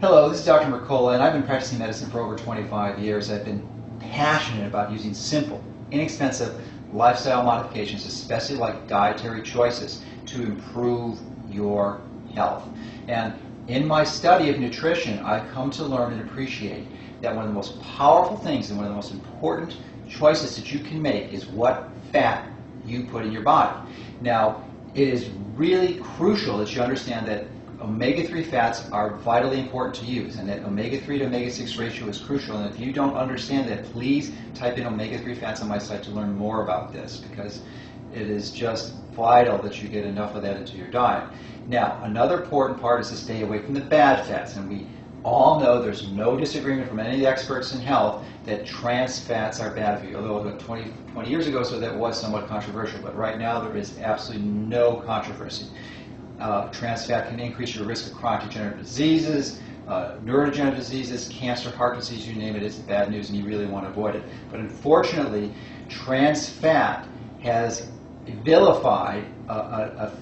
Hello, this is Dr. Mercola, and I've been practicing medicine for over 25 years. I've been passionate about using simple, inexpensive lifestyle modifications, especially like dietary choices, to improve your health. And in my study of nutrition, I've come to learn and appreciate that one of the most powerful things and one of the most important choices that you can make is what fat you put in your body. Now, it is really crucial that you understand that omega-3 fats are vitally important to use, and that omega-3 to omega-6 ratio is crucial. And if you don't understand that, please type in omega-3 fats on my site to learn more about this, because it is just vital that you get enough of that into your diet. Now, another important part is to stay away from the bad fats, and we all know there's no disagreement from any of the experts in health that trans fats are bad for you, although about 20 years ago so that was somewhat controversial, but right now there is absolutely no controversy. Trans fat can increase your risk of chronic degenerative diseases, neurodegenerative diseases, cancer, heart disease, you name it. It's bad news and you really want to avoid it. But unfortunately, trans fat has vilified a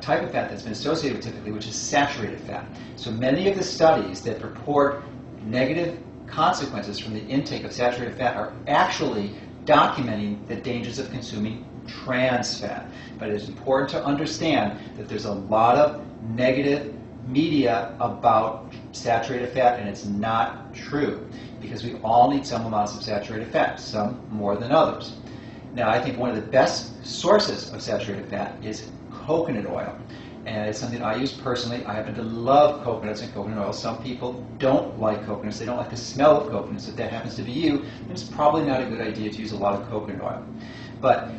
type of fat that's been associated with typically, which is saturated fat. So many of the studies that purport negative consequences from the intake of saturated fat are actually documenting the dangers of consuming trans fat. But it's important to understand that there's a lot of negative media about saturated fat, and it's not true, because we all need some amounts of saturated fat, some more than others. Now, I think one of the best sources of saturated fat is coconut oil, and it's something I use personally. I happen to love coconuts and coconut oil. Some people don't like coconuts. They don't like the smell of coconuts. If that happens to be you, then it's probably not a good idea to use a lot of coconut oil. But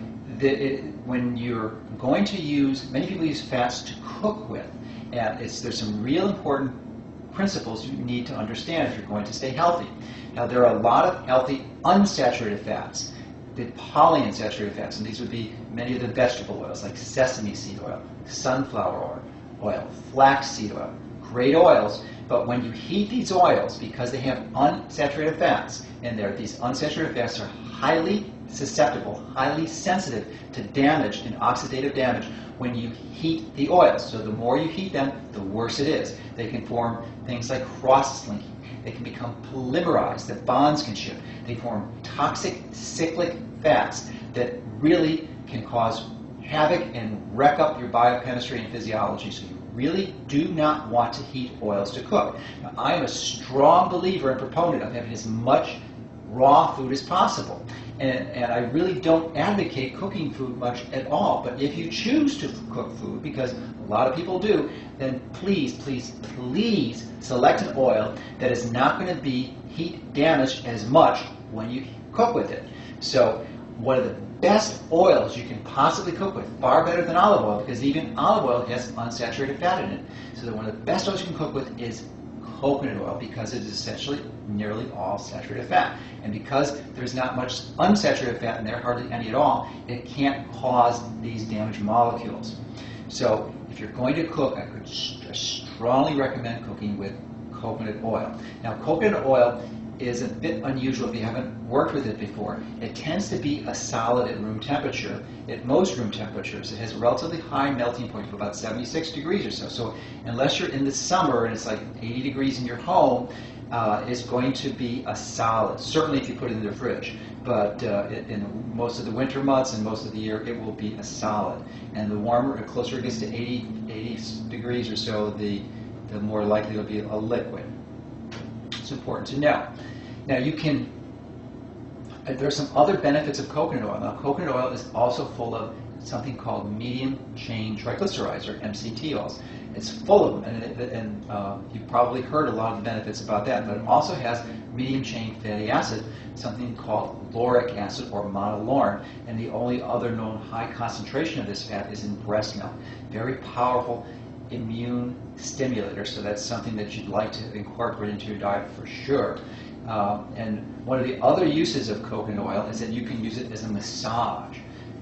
when you're going to use, many people use fats to cook with, and there's some real important principles you need to understand if you're going to stay healthy. Now, there are a lot of healthy unsaturated fats, the polyunsaturated fats, and these would be many of the vegetable oils like sesame seed oil, sunflower oil, flaxseed oil, great oils. But when you heat these oils, because they have unsaturated fats in there, these unsaturated fats are highly susceptible, highly sensitive to damage and oxidative damage when you heat the oils. So the more you heat them, the worse it is. They can form things like cross-linking. They can become polymerized, the bonds can shift. They form toxic, cyclic fats that really can cause havoc and wreck up your biochemistry and physiology. So you really do not want to heat oils to cook. Now, I am a strong believer and proponent of having as much raw food as possible. And I really don't advocate cooking food much at all. But if you choose to cook food, because a lot of people do, then please, please, please select an oil that is not going to be heat damaged as much when you cook with it. So one of the best oils you can possibly cook with, far better than olive oil, because even olive oil has unsaturated fat in it. So that one of the best oils you can cook with is coconut oil, because it is essentially nearly all saturated fat. And because there's not much unsaturated fat in there, hardly any at all, it can't cause these damaged molecules. So if you're going to cook, I could strongly recommend cooking with coconut oil. Now, coconut oil is a bit unusual if you haven't worked with it before. It tends to be a solid at room temperature, at most room temperatures. It has a relatively high melting point of about 76 degrees or so. So unless you're in the summer and it's like 80 degrees in your home, it's going to be a solid, certainly if you put it in the fridge. But in most of the winter months and most of the year, it will be a solid. And the warmer, the closer it gets to 80 degrees or so, the more likely it will be a liquid. It's important to know. Now, there's some other benefits of coconut oil. Now, coconut oil is also full of something called medium chain triglycerides, or MCT oils. It's full of them, and you've probably heard a lot of the benefits about that, but it also has medium chain fatty acid, something called lauric acid or monolaurin, and the only other known high concentration of this fat is in breast milk. Very powerful immune stimulator, so that's something that you'd like to incorporate into your diet for sure. And one of the other uses of coconut oil is that you can use it as a massage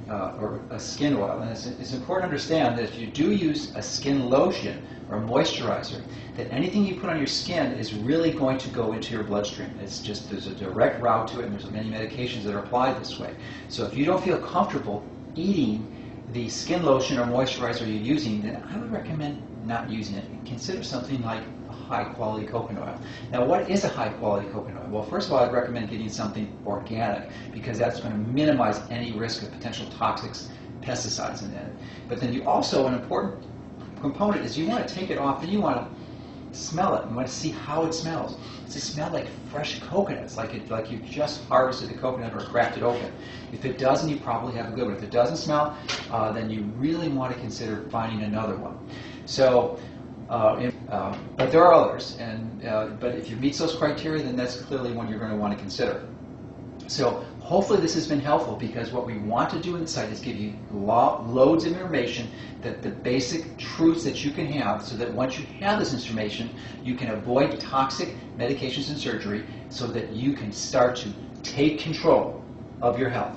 or a skin oil. And it's important to understand that if you do use a skin lotion or a moisturizer, that anything you put on your skin is really going to go into your bloodstream. It's just, there's a direct route to it, and there's many medications that are applied this way. So if you don't feel comfortable eating the skin lotion or moisturizer you're using, then I would recommend not using it. Consider something like a high-quality coconut oil. Now, what is a high-quality coconut oil? Well, first of all, I'd recommend getting something organic because that's going to minimize any risk of potential toxics, pesticides in it. But then you also, an important component is you want to take it off and you want to smell it. You want to see how it smells. Does it smell like fresh coconuts, like you just harvested the coconut or cracked it open? If it doesn't, you probably have a good one. If it doesn't smell, then you really want to consider finding another one. So, but there are others, but if you meet those criteria, then that's clearly one you're going to want to consider. So hopefully this has been helpful, because what we want to do in the site is give you loads of information, that the basic truths that you can have, so that once you have this information, you can avoid toxic medications and surgery, so that you can start to take control of your health.